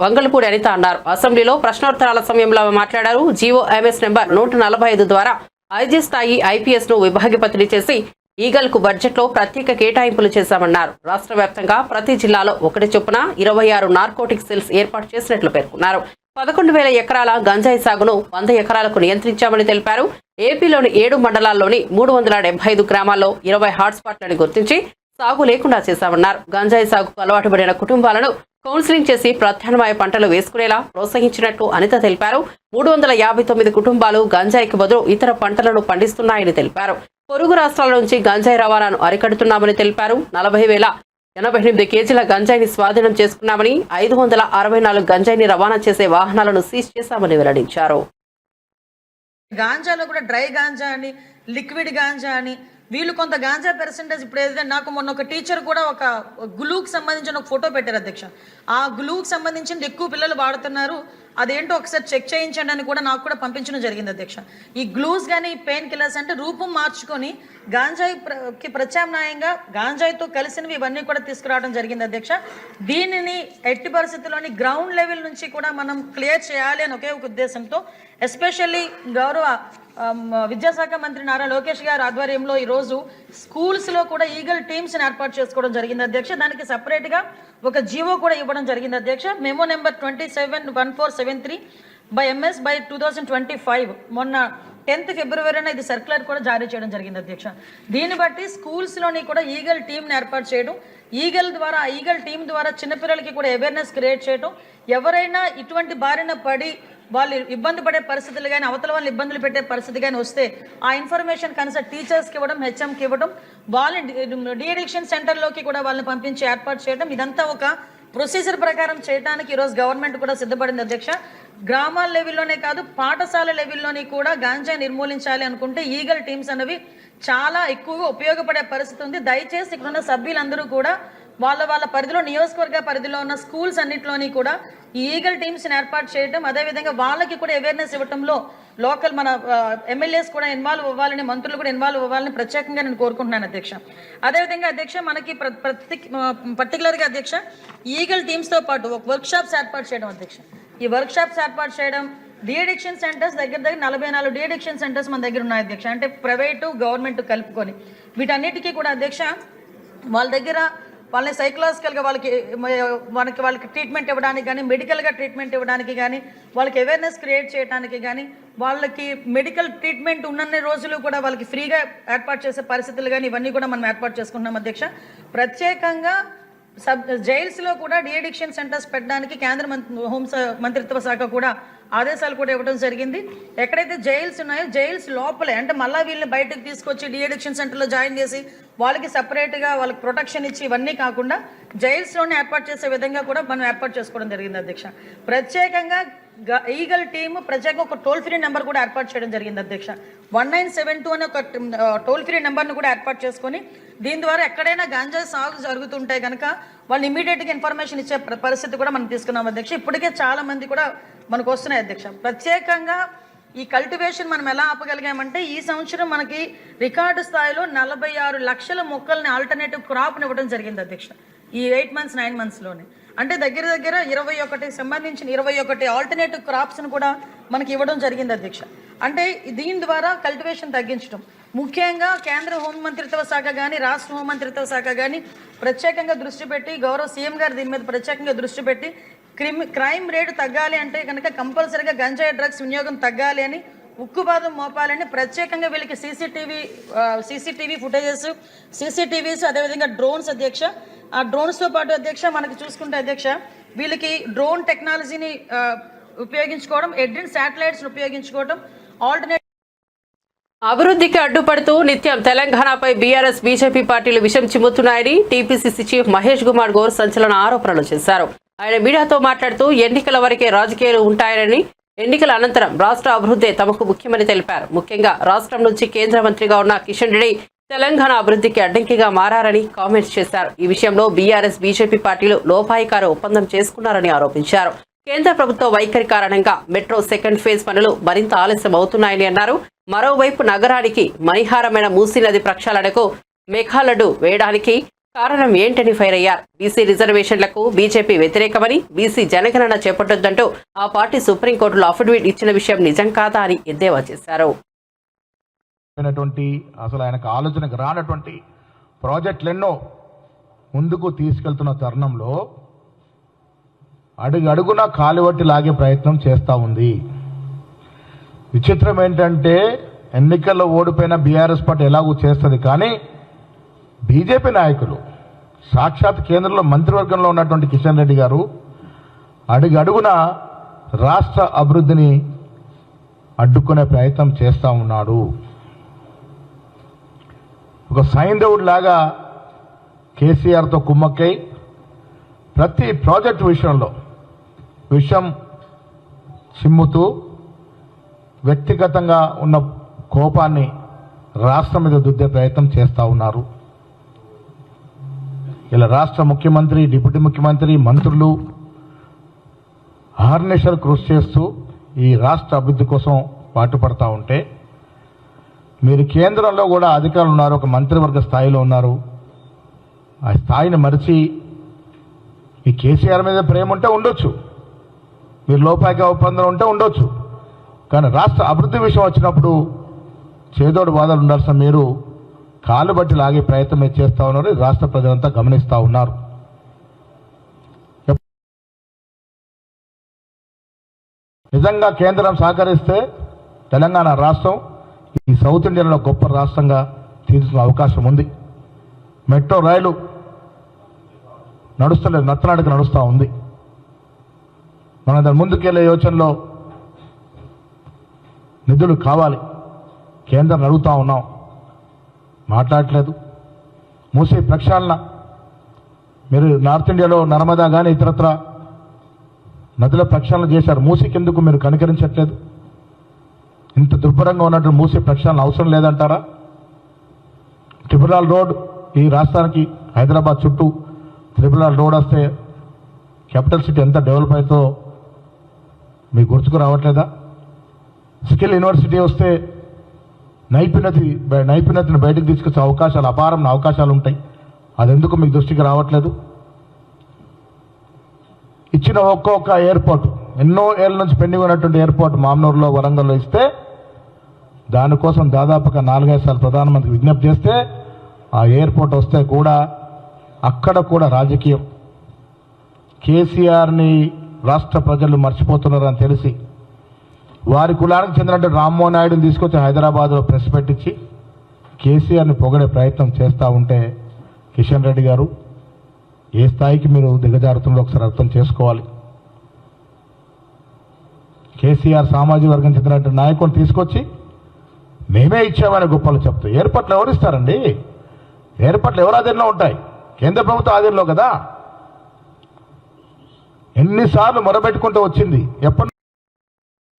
వంగలపూడి అనిత అన్నారు. అసెంబ్లీలో ప్రశ్నోత్తరాల సమయంలో మాట్లాడారు. జీవోఎంఎస్ నెంబర్ 145 ద్వారా ఐజీ స్థాయి ఐపీఎస్ ను విభాగపతిని చేసి ఈగల్కు బడ్జెట్లో ప్రత్యేక కేటాయింపులు చేశామన్నారు. రాష్ట్ర వ్యాప్తంగా ప్రతి జిల్లాలో 1 చొప్పున 26 నార్కోటిక్ సెల్స్ ఏర్పాటు చేసినట్లు పేర్కొన్నారు. 11,000 ఎకరాల గంజాయి సాగును 100 ఎకరాలకు నియంత్రించామని తెలిపారు. ఏపీలోని 7 మండలాల్లోని 375 గ్రామాల్లో 20 హాట్స్పాట్లను గుర్తించి సాగు లేకుండా చేశామన్నారు. గంజాయి సాగుకు అలవాటు పడిన కుటుంబాలను కౌన్సిలింగ్ చేసి ప్రత్యామ్నాయ పంటలు వేసుకునేలా ప్రోత్సహించినట్లు అనిత తెలిపారు. 359 కుటుంబాలు గంజాయికి బదులు ఇతర పంటలను పండిస్తున్నాయని తెలిపారు. పొరుగు రాష్ట్రాల నుంచి గంజాయి రవాణాను అరికడుతున్నామని తెలిపారు. 40,000 88 కేజీల గంజాయిని స్వాధీనం చేసుకున్నామని 564 గంజాయిని రవాణా చేసే వాహనాలను సీజ్ చేశామని వెల్లడించారు. గాంజాలో కూడా డ్రై గాంజా అని, లిక్విడ్ గాంజా అని, వీళ్ళు కొంత గాంజా పర్సెంటేజ్ ఇప్పుడు ఏదైతే నాకు మొన్న ఒక టీచర్ కూడా ఒక గ్లూకి సంబంధించిన ఒక ఫోటో పెట్టారు అధ్యక్ష. ఆ గ్లూకి సంబంధించింది ఎక్కువ పిల్లలు వాడుతున్నారు, అదేంటో ఒకసారి చెక్ చేయించండి అని కూడా నాకు కూడా పంపించడం జరిగింది అధ్యక్ష. ఈ గ్లూస్ కానీ పెయిన్ కిల్లర్స్ అంటే రూపం మార్చుకొని గాంజాయికి ప్రత్యామ్నాయంగా గాంజాయితో కలిసినవి ఇవన్నీ కూడా తీసుకురావడం జరిగింది అధ్యక్ష. దీనిని ఎట్టి పరిస్థితుల్లోని గ్రౌండ్ లెవెల్ నుంచి కూడా మనం క్లియర్ చేయాలి అని ఒకే ఒక ఉద్దేశంతో ఎస్పెషల్లీ గౌరవ విద్యాశాఖ మంత్రి నారా లోకేష్ గారి ఆధ్వర్యంలో ఈరోజు స్కూల్స్లో కూడా ఈగల్ టీమ్స్ని ఏర్పాటు చేసుకోవడం జరిగింది అధ్యక్ష. దానికి సపరేట్గా ఒక జీవో కూడా ఇవ్వడం జరిగింది అధ్యక్ష. మెమో నెంబర్ 271473/MS/2025 మొన్న 10th ఫిబ్రవరిన ఇది సర్క్యులర్ కూడా జారీ చేయడం జరిగింది అధ్యక్ష. దీన్ని బట్టి స్కూల్స్లోని కూడా ఈగల్ టీమ్ని ఏర్పాటు చేయడం, ఈగల్ టీమ్ ద్వారా చిన్నపిల్లలకి కూడా అవేర్నెస్ క్రియేట్ చేయడం, ఎవరైనా ఇటువంటి బారిన పడి వాళ్ళు ఇబ్బంది పడే పరిస్థితులు కానీ అవతల వాళ్ళు ఇబ్బందులు పెట్టే పరిస్థితి కానీ వస్తే ఆ ఇన్ఫర్మేషన్ కన్సల్ట్ టీచర్స్కి ఇవ్వడం, హెచ్ఎంకి ఇవ్వడం, వాళ్ళని డీఅడిక్షన్ సెంటర్లోకి కూడా వాళ్ళని పంపించి ఏర్పాటు చేయడం, ఇదంతా ఒక ప్రొసీజర్ ప్రకారం చేయడానికి ఈరోజు గవర్నమెంట్ కూడా సిద్ధపడింది అధ్యక్ష. గ్రామాల లెవెల్లోనే కాదు పాఠశాల లెవెల్లోని కూడా గాంజా నిర్మూలించాలి అనుకుంటే ఈగల్ టీమ్స్ అనేవి చాలా ఎక్కువగా ఉపయోగపడే పరిస్థితి ఉంది. దయచేసి ఇక్కడ ఉన్న సభ్యులందరూ కూడా వాళ్ళ పరిధిలో నియోజకవర్గ పరిధిలో ఉన్న స్కూల్స్ అన్నింటిలోని కూడా ఈ ఈగల్ టీమ్స్ని ఏర్పాటు చేయడం, అదేవిధంగా వాళ్ళకి కూడా అవేర్నెస్ ఇవ్వడంలో లోకల్ మన ఎమ్మెల్యేస్ కూడా ఇన్వాల్వ్ అవ్వాలని, మంత్రులు కూడా ఇన్వాల్వ్ అవ్వాలని ప్రత్యేకంగా నేను కోరుకుంటున్నాను అధ్యక్ష. అదేవిధంగా అధ్యక్ష మనకి పర్టికులర్గా అధ్యక్ష ఈగల్ టీమ్స్తో పాటు ఒక వర్క్షాప్స్ ఏర్పాటు చేయడం అధ్యక్ష. ఈ వర్క్షాప్స్ ఏర్పాటు చేయడం, డీఅడిక్షన్ సెంటర్స్ దగ్గర 44 డీఅడిక్షన్ సెంటర్స్ మన దగ్గర ఉన్నాయి అధ్యక్ష. అంటే ప్రైవేటు గవర్నమెంట్ కలుపుకొని వీటన్నిటికీ కూడా అధ్యక్ష వాళ్ళ దగ్గర వాళ్ళని సైకలాజికల్గా వాళ్ళకి ట్రీట్మెంట్ ఇవ్వడానికి కానీ, మెడికల్గా ట్రీట్మెంట్ ఇవ్వడానికి కానీ, వాళ్ళకి అవేర్నెస్ క్రియేట్ చేయడానికి కానీ, వాళ్ళకి మెడికల్ ట్రీట్మెంట్ ఉన్నన్ని రోజులు కూడా వాళ్ళకి ఫ్రీగా ఏర్పాటు చేసే పరిస్థితులు కానీ ఇవన్నీ కూడా మనం ఏర్పాటు చేసుకుంటున్నాం అధ్యక్ష. ప్రత్యేకంగా జైల్స్లో కూడా డీఅడిక్షన్ సెంటర్స్ పెట్టడానికి కేంద్ర మంత్రిత్వ శాఖ కూడా ఆదేశాలు కూడా ఇవ్వడం జరిగింది. ఎక్కడైతే జైల్స్ ఉన్నాయో జైల్స్ లోపలే అంటే మళ్ళీ వీళ్ళని బయటకు తీసుకొచ్చి డీఅడిక్షన్ సెంటర్లో జాయిన్ చేసి వాళ్ళకి సపరేట్గా వాళ్ళకి ప్రొటెక్షన్ ఇచ్చి ఇవన్నీ కాకుండా జైల్స్లోనే ఏర్పాటు చేసే విధంగా కూడా మనం ఏర్పాటు చేసుకోవడం జరిగింది అధ్యక్ష. ప్రత్యేకంగా ఈగల్ టీమ్ ప్రత్యేకంగా ఒక టోల్ ఫ్రీ నెంబర్ కూడా ఏర్పాటు చేయడం జరిగింది అధ్యక్ష. 1972 అనే ఒక టోల్ ఫ్రీ నెంబర్ను కూడా ఏర్పాటు చేసుకొని దీని ద్వారా ఎక్కడైనా గాంజా సాగు జరుగుతుంటే కనుక వాళ్ళు ఇమీడియట్గా ఇన్ఫర్మేషన్ ఇచ్చే పరిస్థితి కూడా మనం తీసుకున్నాం అధ్యక్ష. ఇప్పటికే చాలా మంది కూడా మనకు వస్తున్నాయి అధ్యక్ష. ప్రత్యేకంగా ఈ కల్టివేషన్ మనం ఎలా ఆపగలిగామంటే ఈ సంవత్సరం మనకి రికార్డు స్థాయిలో 46 లక్షల మొక్కల్ని ఆల్టర్నేటివ్ క్రాప్ని ఇవ్వడం జరిగింది అధ్యక్ష. ఈ 8 months 9 monthsలోనే అంటే దగ్గర 21 సంబంధించిన 21 ఆల్టర్నేటివ్ క్రాప్స్ని కూడా మనకి ఇవ్వడం జరిగింది అధ్యక్ష. అంటే దీని ద్వారా కల్టివేషన్ తగ్గించడం, ముఖ్యంగా కేంద్ర హోంమంత్రిత్వ శాఖ కానీ రాష్ట్ర హోంమంత్రిత్వ శాఖ కానీ ప్రత్యేకంగా దృష్టి పెట్టి గౌరవ సీఎం గారు దీని మీద ప్రత్యేకంగా దృష్టి పెట్టి క్రైమ్ రేటు తగ్గాలి అంటే కనుక కంపల్సరీగా గంజాయి డ్రగ్స్ వినియోగం తగ్గాలి అని ఉక్కుపాదం మోపాలని ప్రత్యేకంగా వీళ్ళకి సీసీటీవీ ఫుటేజెస్, సీసీటీవీస్, అదేవిధంగా డ్రోన్స్ అధ్యక్ష. ఆ డ్రోన్స్తో పాటు అధ్యక్ష మనకి చూసుకుంటే అధ్యక్ష వీళ్ళకి డ్రోన్ టెక్నాలజీని ఉపయోగించుకోవడం, ఎడ్రిన్ శాటిలైట్స్ని ఉపయోగించుకోవడం, ఆల్టర్నేట్ అభివృద్ధికి అడ్డుపడుతూ నిత్యం తెలంగాణపై బీఆర్ఎస్ బీజేపీ పార్టీలు విషం చిమ్ముతున్నాయని టీపీసీసీ చీఫ్ మహేష్ కుమార్ గౌర్ సంచలన ఆరోపణలు చేశారు. ఆయన మీడియాతో మాట్లాడుతూ ఎన్నికల వరకే రాజకీయాలు ఉంటాయని, ఎన్నికల అనంతరం రాష్ట్ర అభివృద్ధి తమకు ముఖ్యమని తెలిపారు. ముఖ్యంగా రాష్ట్రం నుంచి కేంద్ర మంత్రిగా ఉన్న కిషన్ రెడ్డి తెలంగాణ అభివృద్ధికి అడ్డంకిగా మారారని కామెంట్స్ చేశారు. ఈ విషయంలో బీఆర్ఎస్ బీజేపీ పార్టీలు లోపాయికార ఒప్పందం చేసుకున్నారని ఆరోపించారు. కేంద్ర ప్రభుత్వ వైఖరి కారణంగా మెట్రో సెకండ్ ఫేజ్ పనులు మరింత ఆలస్యం అవుతున్నాయని అన్నారు. మరోవైపు నగరానికి మణిహారమైన మూసీ నది ప్రక్షాళనకు మేఘాలడ్డు వేయడానికి కారణం ఏంటని ఫైర్ అయ్యారు. బీసీ రిజర్వేషన్లకు బీజేపీ వ్యతిరేకమని, బీసీ జనగణన చేపట్టొద్దంటూ ఆ పార్టీ సుప్రీంకోర్టులో అఫిడవిట్ ఇచ్చిన విషయం నిజం కాదా అని ఎద్దేవా చేశారు. అసలు ఆయనకు ఆలోచనకు రానటువంటి ప్రాజెక్టులెన్నో ముందుకు తీసుకెళ్తున్న తరుణంలో అడుగడుగున కాలువట్టి లాగే ప్రయత్నం చేస్తూ ఉంది. విచిత్రం ఏంటంటే ఎన్నికల్లో ఓడిపోయిన బీఆర్ఎస్ పార్టీ ఎలాగూ చేస్తుంది, కానీ బీజేపీ నాయకులు సాక్షాత్ కేంద్రంలో మంత్రివర్గంలో ఉన్నటువంటి కిషన్ రెడ్డి గారు అడుగడుగున రాష్ట్ర అభివృద్ధిని అడ్డుకునే ప్రయత్నం చేస్తూ ఉన్నాడు. ఒక సైంధవుడు లాగా కేసీఆర్తో కుమ్మక్కై ప్రతి ప్రాజెక్టు విషయంలో విషయం చిమ్ముతూ వ్యక్తిగతంగా ఉన్న కోపాన్ని రాష్ట్రం మీద దుద్దే ప్రయత్నం చేస్తూ ఉన్నారు. ఇలా రాష్ట్ర ముఖ్యమంత్రి, డిప్యూటీ ముఖ్యమంత్రి, మంత్రులు అహర్నిశలు కృషి చేస్తూ ఈ రాష్ట్ర అభివృద్ధి కోసం పాటుపడతా ఉంటే మీరు కేంద్రంలో కూడా అధికారులు ఉన్నారు, ఒక మంత్రివర్గ స్థాయిలో ఉన్నారు. ఆ స్థాయిని మరిచి ఈ కేసీఆర్ మీద ప్రేమ ఉంటే ఉండొచ్చు, మీరు లోపాయిక ఒప్పందం ఉంటే ఉండొచ్చు, కానీ రాష్ట్ర అభివృద్ధి విషయం వచ్చినప్పుడు చేదోడు బాధలు ఉండాల్సిన మీరు కాలు బట్టి లాగే ప్రయత్నం చేస్తూ ఉన్నారు. రాష్ట్ర ప్రజలంతా గమనిస్తూ ఉన్నారు. నిజంగా కేంద్రం సహకరిస్తే తెలంగాణ రాష్ట్రం ఈ సౌత్ ఇండియాలో గొప్ప రాష్ట్రంగా తీర్చుకునే అవకాశం ఉంది. మెట్రో రైలు నడుస్తలేదు, నత్తనాడికి నడుస్తూ ఉంది. మనం దాని ముందుకెళ్లే యోచనలో నిధులు కావాలి, కేంద్రం అడుగుతూ ఉన్నాం, మాట్లాడట్లేదు. మూసీ ప్రక్షాళన మీరు నార్త్ ఇండియాలో నర్మదా కానీ ఇతరత్ర నదుల ప్రక్షాళన చేశారు, మూసీకి ఎందుకు మీరు కనికరించట్లేదు? ఇంత దుర్భరంగా ఉన్నట్టు మూసీ ప్రక్షాళన అవసరం లేదంటారా? ట్రిపుల్ రోడ్ ఈ రాష్ట్రానికి హైదరాబాద్ చుట్టూ ట్రిపుల్ రోడ్ వస్తే క్యాపిటల్ సిటీ ఎంత డెవలప్ అవుతుందో మీకు గుర్తుకు రావట్లేదా? స్కిల్ యూనివర్సిటీ వస్తే నైపుణ్యతను బయటకు తీసుకొచ్చే అవకాశాలు, అపారమైన అవకాశాలు ఉంటాయి. అది ఎందుకు మీకు దృష్టికి రావట్లేదు? ఇచ్చిన ఒక్కొక్క ఎయిర్పోర్ట్, ఎన్నో ఏళ్ళ నుంచి పెండింగ్ ఉన్నటువంటి ఎయిర్పోర్ట్ మామనూరులో, వరంగల్లో ఇస్తే దానికోసం దాదాపుగా 4-5 సార్లు ప్రధానమంత్రి విజ్ఞప్తి చేస్తే ఆ ఎయిర్పోర్ట్ వస్తే కూడా అక్కడ కూడా రాజకీయం. కేసీఆర్ని రాష్ట్ర ప్రజలు మర్చిపోతున్నారని తెలిసి వారి కులానికి చెందినట్టు రామ్మోహన్ నాయుడుని తీసుకొచ్చి హైదరాబాద్లో ప్రెస్ పెట్టించి కేసీఆర్ని పొగడే ప్రయత్నం చేస్తూ ఉంటే కిషన్ రెడ్డి గారు ఏ స్థాయికి మీరు దిగజారుతుందో ఒకసారి అర్థం చేసుకోవాలి. కేసీఆర్ సామాజిక వర్గం చెందినట్టు నాయకులు తీసుకొచ్చి మేమే ఇచ్చామని గొప్పలు చెప్తారు. ఎయిర్పోర్ట్లు ఎవరు ఇస్తారండి? ఎయిర్పోర్ట్లు ఎవరు ఆధీనంలో ఉంటాయి? కేంద్ర ప్రభుత్వ ఆధీనంలో కదా. ఎన్నిసార్లు మొరబెట్టుకుంటూ వచ్చింది. ఎప్పటి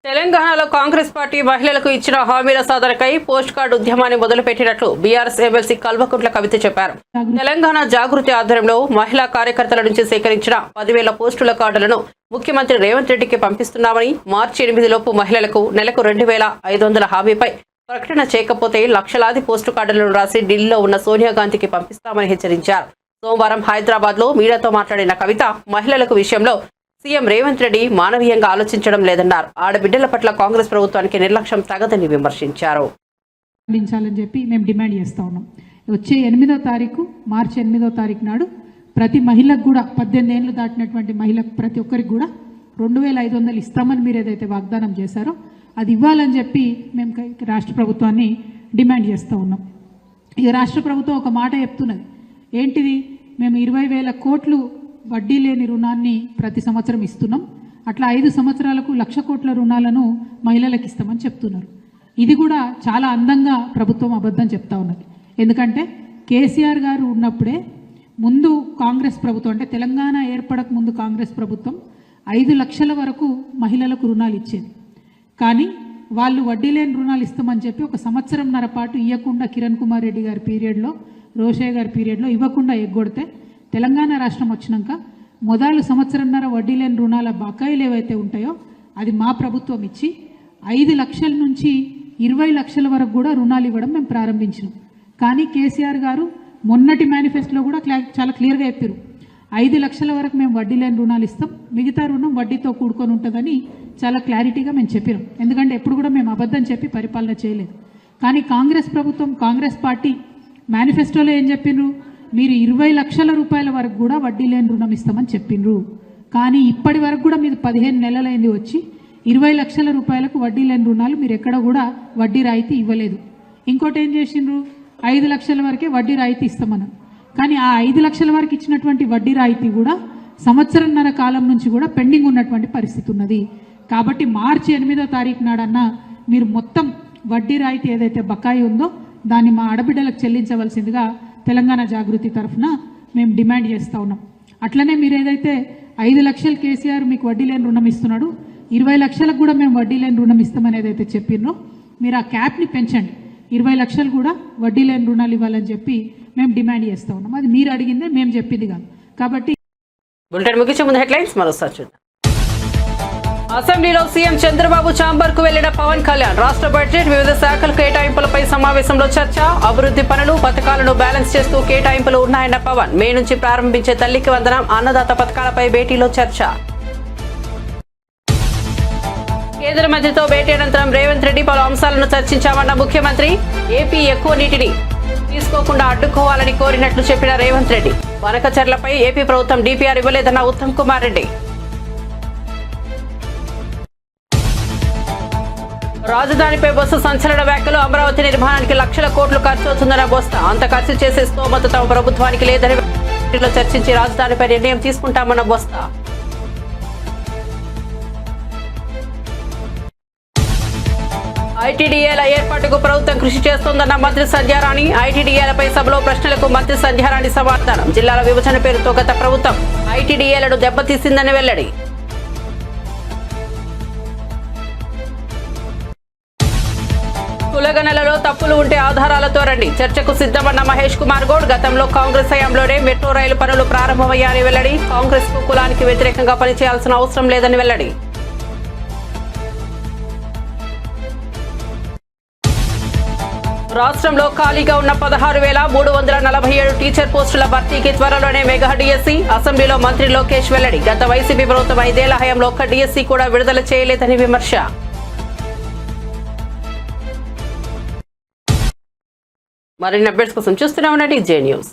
తెలంగాణలో కాంగ్రెస్ పార్టీ మహిళలకు ఇచ్చిన హామీల సాధనకై పోస్ట్ కార్డు ఉద్యమాన్ని మొదలుపెట్టినట్లు బీఆర్ఎస్ ఎమ్మెల్సీ కల్వకుంట్ల కవిత చెప్పారు. తెలంగాణ జాగృతి ఆధ్వర్యంలో మహిళా కార్యకర్తల నుంచి సేకరించిన 10,000 పోస్టుల కార్డులను ముఖ్యమంత్రి రేవంత్ రెడ్డికి పంపిస్తున్నామని, మార్చి 8 లోపు మహిళలకు నెలకు 2,500 హామీపై ప్రకటన చేయకపోతే లక్షలాది పోస్టు కార్డులను రాసి ఢిల్లీలో ఉన్న సోనియా గాంధీకి పంపిస్తామని హెచ్చరించారు. సోమవారం హైదరాబాద్ లో మీడియాతో మాట్లాడిన కవిత మహిళలకు విషయంలో సీఎం రేవంత్ రెడ్డి మానవీయంగా ఆలోచించడం లేదన్నారు. ఆడబిడ్డల పట్ల కాంగ్రెస్ ప్రభుత్వానికి నిర్లక్ష్యం తగదని విమర్శించారు. చెప్పి మేము డిమాండ్ చేస్తా ఉన్నాం. వచ్చే 8వ తారీఖు, మార్చి 8వ తారీఖు నాడు ప్రతి మహిళకు కూడా 18 ఏళ్లు దాటినటువంటి మహిళకు ప్రతి ఒక్కరికి కూడా 2,500 ఇస్తామని మీరు ఏదైతే వాగ్దానం చేశారో అది ఇవ్వాలని చెప్పి మేము రాష్ట్ర ప్రభుత్వాన్ని డిమాండ్ చేస్తూ ఉన్నాం. ఇక రాష్ట్ర ప్రభుత్వం ఒక మాట చెప్తున్నది. ఏంటిది? మేము 20,000 కోట్లు వడ్డీ లేని రుణాన్ని ప్రతి సంవత్సరం ఇస్తున్నాం, అట్లా 5 సంవత్సరాలకు 1,00,000 కోట్ల రుణాలను మహిళలకు ఇస్తామని చెప్తున్నారు. ఇది కూడా చాలా అందంగా ప్రభుత్వం అబద్ధం చెప్తా ఉన్నది. ఎందుకంటే కేసీఆర్ గారు ఉన్నప్పుడే ముందు కాంగ్రెస్ ప్రభుత్వం, అంటే తెలంగాణ ఏర్పడక ముందు కాంగ్రెస్ ప్రభుత్వం 5 లక్షల వరకు మహిళలకు రుణాలు ఇచ్చేది. కానీ వాళ్ళు వడ్డీ లేని రుణాలు ఇస్తామని చెప్పి 1 సంవత్సరంన్నర పాటు ఇవ్వకుండా కిరణ్ కుమార్ రెడ్డి గారి పీరియడ్లో, రోషయ్య గారి పీరియడ్లో ఇవ్వకుండా ఎగ్గొడితే తెలంగాణ రాష్ట్రం వచ్చినాక మొదలు సంవత్సరంన్నర వడ్డీ లేని రుణాల బకాయిలు ఏవైతే ఉంటాయో అది మా ప్రభుత్వం ఇచ్చి 5 లక్షల నుంచి 20 లక్షల వరకు కూడా రుణాలు ఇవ్వడం మేము ప్రారంభించినాం. కానీ కేసీఆర్ గారు మొన్నటి మేనిఫెస్టోలో కూడా చాలా క్లియర్గా చెప్పారు, 5 లక్షల వరకు మేము వడ్డీ లేని రుణాలు ఇస్తాం, మిగతా రుణం వడ్డీతో కూడుకొని ఉంటుందని చాలా క్లారిటీగా మేము చెప్పినాం. ఎందుకంటే ఎప్పుడు కూడా మేము అబద్ధం చెప్పి పరిపాలన చేయలేదు. కానీ కాంగ్రెస్ ప్రభుత్వం, కాంగ్రెస్ పార్టీ మేనిఫెస్టోలో ఏం చెప్పిండ్రు? మీరు 20 లక్షల రూపాయల వరకు కూడా వడ్డీ లేని రుణం ఇస్తామని చెప్పిండ్రు. కానీ ఇప్పటి వరకు కూడా మీరు 15 నెలలైంది వచ్చి 20 లక్షల రూపాయలకు వడ్డీ లేని రుణాలు మీరు ఎక్కడ కూడా వడ్డీ రాయితీ ఇవ్వలేదు. ఇంకోటి ఏం చేసిండ్రు? 5 లక్షల వరకే వడ్డీ రాయితీ ఇస్తామన్నారు. కానీ ఆ 5 లక్షల వరకు ఇచ్చినటువంటి వడ్డీ రాయితీ కూడా సంవత్సరంన్నర కాలం నుంచి కూడా పెండింగ్ ఉన్నటువంటి పరిస్థితి ఉన్నది. కాబట్టి మార్చి 8వ తారీఖు నాడన్నా మీరు మొత్తం వడ్డీ రాయితీ ఏదైతే బకాయి ఉందో దాన్ని మా ఆడబిడ్డలకు చెల్లించవలసిందిగా తెలంగాణ జాగృతి తరఫున మేము డిమాండ్ చేస్తూ ఉన్నాం. అట్లనే మీరు ఏదైతే 5 లక్షలు కేసీఆర్ మీకు వడ్డీ లేని రుణం ఇస్తున్నాడు, 20 లక్షలకు కూడా మేము వడ్డీ లేని రుణం ఇస్తామని ఏదైతే చెప్పినో మీరు ఆ క్యాప్ని పెంచండి, 20 లక్షలు కూడా వడ్డీ లేని రుణాలు ఇవ్వాలని చెప్పి మేము డిమాండ్ చేస్తూ ఉన్నాం. అది మీరు అడిగిందే, మేము చెప్పింది కాదు. కాబట్టి బులెటిన్ ముగించే ముందు హెడ్లైన్స్ మరోసారి చూద్దాం. అసెంబ్లీలో సీఎం చంద్రబాబు ఛాంబర్ కు వెళ్లిన పవన్ కళ్యాణ్. రాష్ట్ర బడ్జెట్ వివిధ శాఖల కేటాయింపులపై సమావేశంలో చర్చ. అభివృద్ధి పనులు పథకాలను బ్యాలెన్స్ చేస్తూ కేటాయింపులు ఉన్నాయన్న పవన్. మే నుంచి ప్రారంభించే తల్లికి వందనం, అన్నదాత పథకాలపై భేటీలో చర్చ. కేంద్ర మంత్రితో భేటీ అనంతరం రేవంత్ రెడ్డి పలు అంశాలను చర్చించామన్న ముఖ్యమంత్రి. ఏపీ ఎక్కువ నీటిని తీసుకోకుండా అడ్డుకోవాలని కోరినట్లు చెప్పిన రేవంత్ రెడ్డి. వనకచర్లపై ఏపీ ప్రభుత్వం డీపీఆర్ ఇవ్వలేదన్న ఉత్తమ్ కుమార్ రెడ్డి. రాజధానిపై బొత్స సంచలన వ్యాఖ్యలు. అమరావతి నిర్మాణానికి లక్షల కోట్లు ఖర్చు అవుతుందన్న బొత్స. అంత ఖర్చు చేసే స్తోమత తమ ప్రభుత్వానికి లేదని చర్చించి రాజధానిపై నిర్ణయం తీసుకుంటామన్న బొత్స. ఐటీడీఏల ఏర్పాటుకు ప్రభుత్వం కృషి చేస్తోందన్న మంత్రి సంధ్యారాణి. ఐటీడీఏలపై సభలో ప్రశ్నలకు మంత్రి సంధ్యారాణి సమాధానం. జిల్లాల విభజన పేరుతో గత ప్రభుత్వం ఐటీడీఏలను దెబ్బతీసిందని వెల్లడి. కులగణలలో తప్పులు ఉంటే ఆధారాలతో రండి. చర్చకు సిద్ధమన్న మహేష్ కుమార్ గౌడ్. గతంలో కాంగ్రెస్ హయాంలోనే మెట్రో రైలు పనులు ప్రారంభమయ్యాయని వెల్లడి. కాంగ్రెస్ కు కులానికి వ్యతిరేకంగా పనిచేయాల్సిన అవసరం లేదని వెల్లడి. రాష్ట్రంలో ఖాళీగా ఉన్న 16,347 టీచర్ పోస్టుల భర్తీకి త్వరలోనే మెగా డిఎస్సీ. అసెంబ్లీలో మంత్రి లోకేష్ వెల్లడి. గత వైసీపీ ప్రభుత్వం 5 ఏళ్ల హయాంలో ఒక్క డిఎస్సీ కూడా విడుదల చేయలేదని విమర్శ. మరిన్ని అప్డేట్స్ కోసం చూస్తూనే ఉండండి జే న్యూస్.